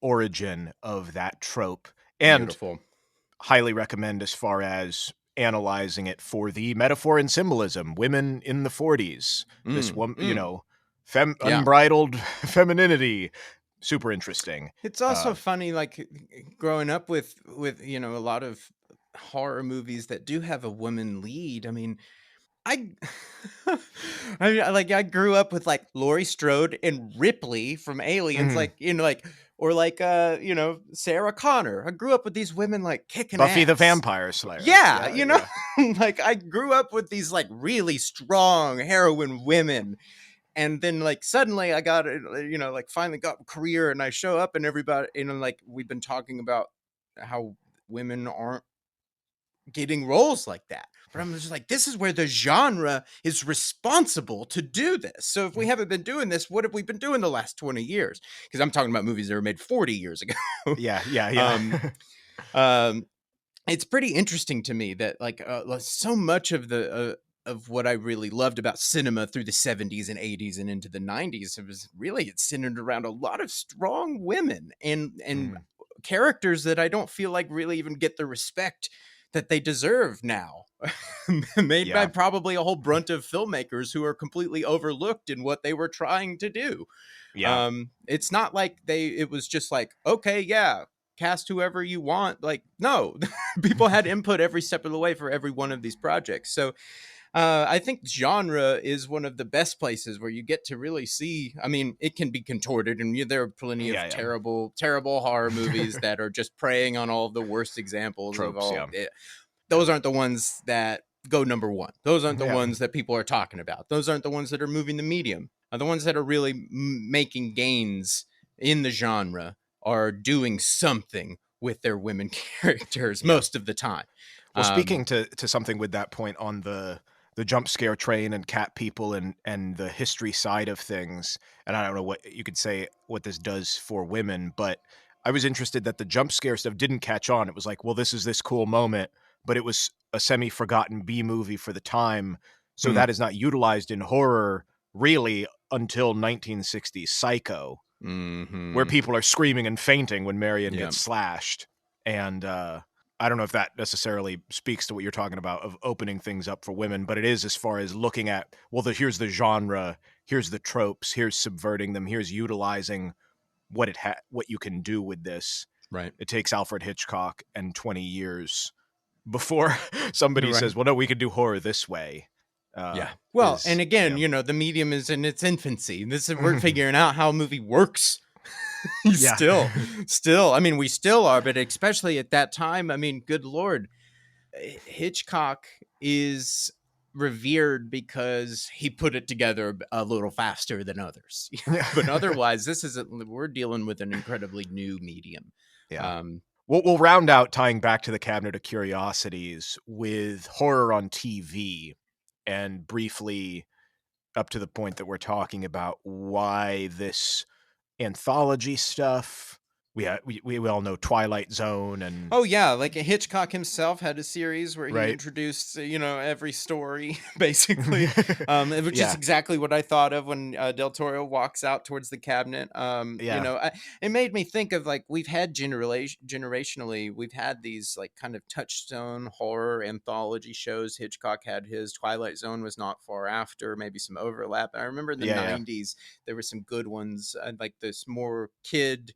[SPEAKER 2] origin of that trope, and
[SPEAKER 1] Beautiful.
[SPEAKER 2] highly recommend as far as analyzing it for the metaphor and symbolism. Women in the 40s, this
[SPEAKER 1] Mm,
[SPEAKER 2] one,
[SPEAKER 1] mm, yeah.
[SPEAKER 2] unbridled femininity, super interesting.
[SPEAKER 1] It's also
[SPEAKER 2] Uh,
[SPEAKER 1] funny, like growing up with a lot of horror movies that do have a woman lead. I mean, I I grew up with, like, Laurie Strode and Ripley from Aliens,
[SPEAKER 2] mhm.
[SPEAKER 1] like, or like, Sarah Connor. I grew up with these women, like, kicking
[SPEAKER 2] Buffy the
[SPEAKER 1] ass.
[SPEAKER 2] Vampire Slayer.
[SPEAKER 1] Yeah,
[SPEAKER 2] Yeah, yeah.
[SPEAKER 1] like, I grew up with these, like, really strong heroine women, and then, like, suddenly I got, like, finally got a career, and I show up and everybody like, we've been talking about how women aren't getting roles like that. But I'm just like, this is where the genre is responsible to do this. So if we haven't been doing this, what have we been doing the last 20 years? Because I'm talking about movies that were made 40 years ago.
[SPEAKER 2] Yeah, yeah,
[SPEAKER 1] um,
[SPEAKER 2] yeah.
[SPEAKER 1] um, it's pretty interesting to me that so much of what I really loved about cinema through the 70s and 80s and into the 90s, it's centered around a lot of strong women and
[SPEAKER 2] Mhm.
[SPEAKER 1] characters that I don't feel like really even get the respect that they deserve now. Made by
[SPEAKER 2] Yeah,
[SPEAKER 1] probably a whole brunt of filmmakers who are completely overlooked in what they were trying to do.
[SPEAKER 2] yeah.
[SPEAKER 1] It's not like it was just like, okay, yeah, cast whoever you want. Like, no, people had input every step of the way for every one of these projects. So I think genre is one of the best places where you get to really see. I mean, it can be contorted, and there are plenty of
[SPEAKER 2] Yeah,
[SPEAKER 1] terrible, terrible horror movies that are just preying on all of the worst examples of
[SPEAKER 2] Tropes,
[SPEAKER 1] all.
[SPEAKER 2] yeah, yeah.
[SPEAKER 1] Those aren't the ones that go number one. Those aren't the
[SPEAKER 2] Yeah,
[SPEAKER 1] ones that people are talking about. Those aren't the ones that are moving the medium. The ones that are really making gains in the genre are doing something with their women characters
[SPEAKER 2] yeah.
[SPEAKER 1] most of the time.
[SPEAKER 2] Well,
[SPEAKER 1] Um,
[SPEAKER 2] speaking to something with that point on the jump scare train and cat people and the history side of things, and I don't know what you could say what this does for women, but I was interested that the jump scare stuff didn't catch on. It was like, well, this is this cool moment, but it was a semi-forgotten B movie for the time, so
[SPEAKER 1] mm,
[SPEAKER 2] that is not utilized in horror really until 1960s Psycho, where
[SPEAKER 1] hmm
[SPEAKER 2] people are screaming and fainting when Marion
[SPEAKER 1] Yeah,
[SPEAKER 2] gets slashed. And I don't know if that necessarily speaks to what you're talking about of opening things up for women, but it is as far as looking at, well, here's the genre, here's the tropes, here's subverting them, here's utilizing what you can do with this.
[SPEAKER 1] right.
[SPEAKER 2] It takes Alfred Hitchcock and 20 years before somebody
[SPEAKER 1] Right.
[SPEAKER 2] says, well, no, we can do horror this way.
[SPEAKER 1] Yeah. Well, and
[SPEAKER 2] Is
[SPEAKER 1] again,
[SPEAKER 2] yeah.
[SPEAKER 1] the medium is in its infancy. This is we're
[SPEAKER 2] Mhm.
[SPEAKER 1] figuring out how a movie works.
[SPEAKER 2] Yeah.
[SPEAKER 1] Still. I mean, we still are, but especially at that time. I mean, good lord, Hitchcock is revered because he put it together a little faster than others. But
[SPEAKER 2] Yeah.
[SPEAKER 1] otherwise, we're dealing with an incredibly new medium.
[SPEAKER 2] Yeah.
[SPEAKER 1] Um,
[SPEAKER 2] We'll round out tying back to the Cabinet of Curiosities with horror on TV, and briefly up to the point that we're talking about why this anthology stuff. We all know Twilight Zone and
[SPEAKER 1] Oh yeah, like Hitchcock himself had a series where he
[SPEAKER 2] right.
[SPEAKER 1] introduced, every story basically, which is
[SPEAKER 2] Yeah,
[SPEAKER 1] exactly what I thought of when Del Toro walks out towards the cabinet.
[SPEAKER 2] yeah,
[SPEAKER 1] It made me think of like we've had generationally, we've had these like kind of touchstone horror anthology shows. Hitchcock had his. Twilight Zone was not far after, maybe some overlap. I remember in the
[SPEAKER 2] yeah,
[SPEAKER 1] '90s there were some good ones, like this more kid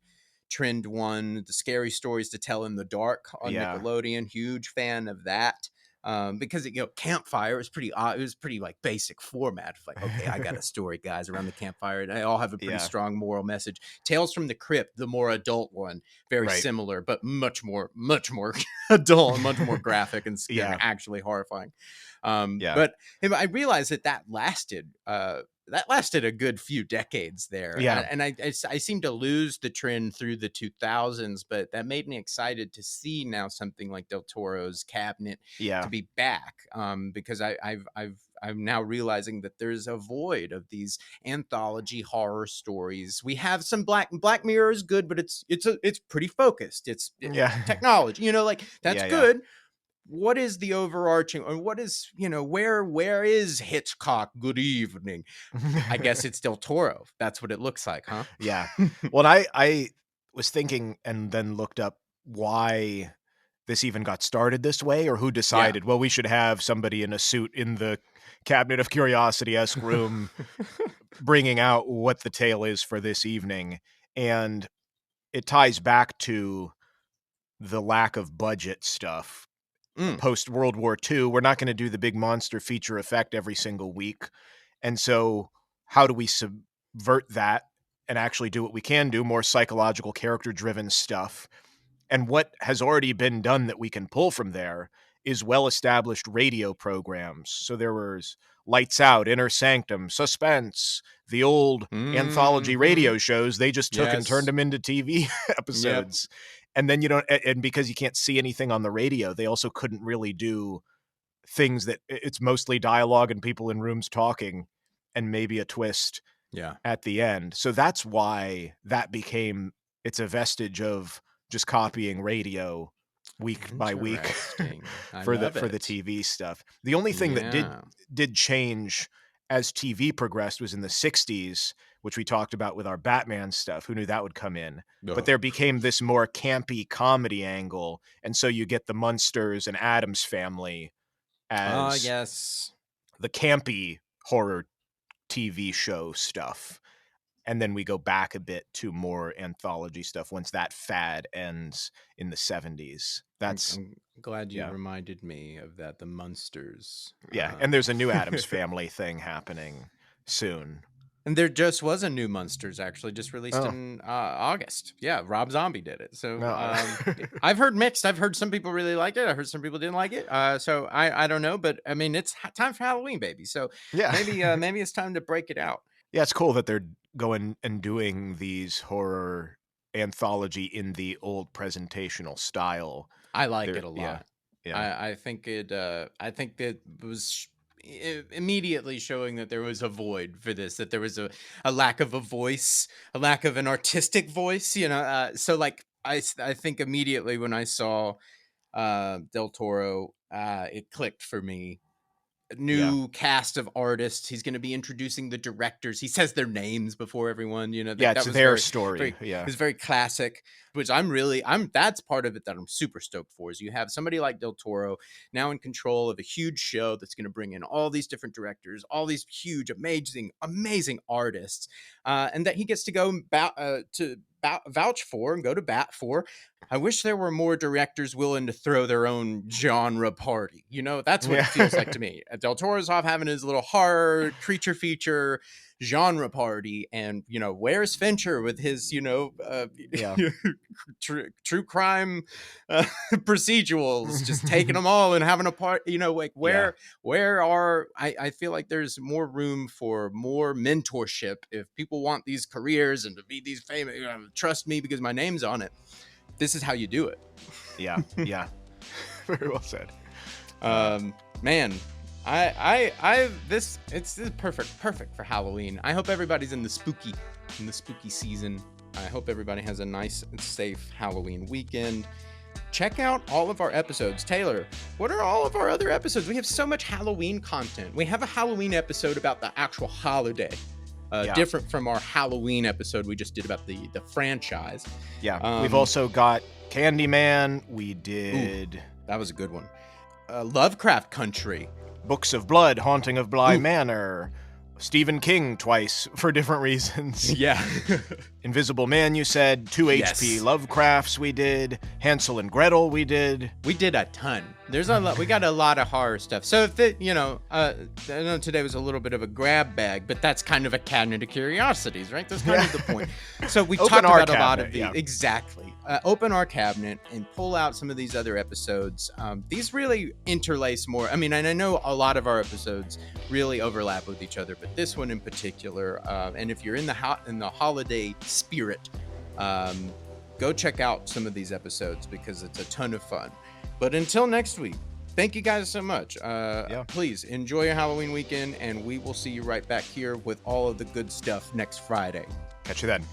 [SPEAKER 1] trend one, the scary stories to tell in the dark on
[SPEAKER 2] yeah,
[SPEAKER 1] Nickelodeon. Huge fan of that. because campfire is pretty odd. It was pretty like basic format. Like, okay, I got a story, guys, around the campfire, and they all have a pretty
[SPEAKER 2] Yeah.
[SPEAKER 1] strong moral message. Tales from the Crypt, the more adult one, very
[SPEAKER 2] Right.
[SPEAKER 1] similar, but much more adult and much more graphic and scary,
[SPEAKER 2] Yeah.
[SPEAKER 1] actually horrifying.
[SPEAKER 2] Yeah.
[SPEAKER 1] But I realized that lasted a good few decades there.
[SPEAKER 2] Yeah.
[SPEAKER 1] And I seem to lose the trend through the 2000s, but that made me excited to see now something like Del Toro's Cabinet to
[SPEAKER 2] Yeah.
[SPEAKER 1] be back, because I'm now realizing that there's a void of these anthology horror stories. We have some Black Mirror is good, but it's pretty focused. It's
[SPEAKER 2] Yeah.
[SPEAKER 1] technology, like that's
[SPEAKER 2] Yeah. Yeah.
[SPEAKER 1] good. What is the overarching, or what is, where is Hitchcock? Good evening. I guess it's Del Toro. That's what it looks like, huh?
[SPEAKER 2] Yeah. Well, I was thinking and then looked up why this even got started this way, or who
[SPEAKER 1] Yeah.
[SPEAKER 2] decided, well, we should have somebody in a suit in the Cabinet of Curiosity-esque room bringing out what the tale is for this evening. And it ties back to the lack of budget stuff.
[SPEAKER 1] Mm.
[SPEAKER 2] Post World War II, we're not going to do the big monster feature effect every single week. And so how do we subvert that and actually do what we can do, more psychological, character-driven stuff? And what has already been done that we can pull from there is well-established radio programs. So there was Lights Out, Inner Sanctum, Suspense, the old anthology
[SPEAKER 1] Mhm.
[SPEAKER 2] radio shows. They just took and turned
[SPEAKER 1] Yes.
[SPEAKER 2] them into TV
[SPEAKER 1] Yep.
[SPEAKER 2] episodes. And then and because you can't see anything on the radio, they also couldn't really do things that it's mostly dialogue and people in rooms talking and maybe a twist
[SPEAKER 1] Yeah.
[SPEAKER 2] at the end. So that's why that became, it's a vestige of just copying radio week by week
[SPEAKER 1] Interesting. I
[SPEAKER 2] for the
[SPEAKER 1] love it.
[SPEAKER 2] TV stuff. The only thing that
[SPEAKER 1] Yeah.
[SPEAKER 2] did change as TV progressed was in the 60s, which we talked about with our Batman stuff. Who knew that would come in? But
[SPEAKER 1] Ugh.
[SPEAKER 2] there became this more campy comedy angle, and so you get the Munsters and Addams Family as
[SPEAKER 1] Yes.
[SPEAKER 2] the campy horror TV show stuff. And then we go back a bit to more anthology stuff once that fad ends in the 70s. That's,
[SPEAKER 1] I'm glad you
[SPEAKER 2] yeah.
[SPEAKER 1] reminded me of that. The Munsters.
[SPEAKER 2] Yeah. And there's a new Addams Family thing happening soon.
[SPEAKER 1] And there just was a new Munsters, actually, just released
[SPEAKER 2] Oh.
[SPEAKER 1] in August. Yeah, Rob Zombie did it. So
[SPEAKER 2] No.
[SPEAKER 1] I've heard mixed. I've heard some people really liked it. I heard some people didn't like it. So I don't know, but I mean, it's time for Halloween, baby. So
[SPEAKER 2] Yeah.
[SPEAKER 1] maybe it's time to break it out.
[SPEAKER 2] Yeah, it's cool that they're going and doing these horror anthology in the old presentational style.
[SPEAKER 1] I like it a lot.
[SPEAKER 2] Yeah. Yeah.
[SPEAKER 1] I think it was immediately showing that there was a void for this, that there was a lack of a voice, a lack of an artistic voice, so like I think immediately when I saw Del Toro, it clicked for me. New cast of artists. He's going to be introducing the directors. He says their names before everyone.
[SPEAKER 2] Yeah,
[SPEAKER 1] that
[SPEAKER 2] it's
[SPEAKER 1] was
[SPEAKER 2] their
[SPEAKER 1] very,
[SPEAKER 2] story.
[SPEAKER 1] very,
[SPEAKER 2] Yeah.
[SPEAKER 1] it's very classic. Which that's part of it that I'm super stoked for. Is you have somebody like Del Toro now in control of a huge show that's going to bring in all these different directors, all these huge, amazing artists, and that he gets to go vouch for and go to bat for. I wish there were more directors willing to throw their own genre party. That's what it feels like to me. Del Toro's off having his little horror creature feature genre party, and where's Fincher with his true crime procedurals, just taking them all and having a part. I feel like there's more room for more mentorship if people want these careers and to be these famous. Trust me, because my name's on it. This is how you do it.
[SPEAKER 2] Yeah. Very well said.
[SPEAKER 1] Man, this is perfect for Halloween. I hope everybody's in the spooky season. I hope everybody has a nice and safe Halloween weekend. Check out all of our episodes. Taylor, what are all of our other episodes? We have so much Halloween content. We have a Halloween episode about the actual holiday. Different from our Halloween episode we just did about the franchise.
[SPEAKER 2] Yeah. We've also got Candyman. We did...
[SPEAKER 1] Ooh, that was a good one. Lovecraft Country.
[SPEAKER 2] Books of Blood, Haunting of Bly Manor. Stephen King twice for different reasons.
[SPEAKER 1] Yeah.
[SPEAKER 2] Invisible Man, you said. Two H.P.
[SPEAKER 1] Yes.
[SPEAKER 2] Lovecrafts we did. Hansel and Gretel we did.
[SPEAKER 1] We did a ton. There's a lot. We got a lot of horror stuff. So if it, I know today was a little bit of a grab bag, but that's kind of a cabinet of curiosities, right? That's kind of the point. So we
[SPEAKER 2] Open
[SPEAKER 1] talked
[SPEAKER 2] our
[SPEAKER 1] about a lot of
[SPEAKER 2] cabinet,
[SPEAKER 1] these.
[SPEAKER 2] yeah.
[SPEAKER 1] Exactly. Open our cabinet and pull out some of these other episodes. These really interlace more. I mean, and I know a lot of our episodes really overlap with each other, but this one in particular. And if you're in the holiday spirit, go check out some of these episodes because it's a ton of fun. But until next week, thank you guys so much. Please enjoy your Halloween weekend, and we will see you right back here with all of the good stuff next Friday.
[SPEAKER 2] Catch you then.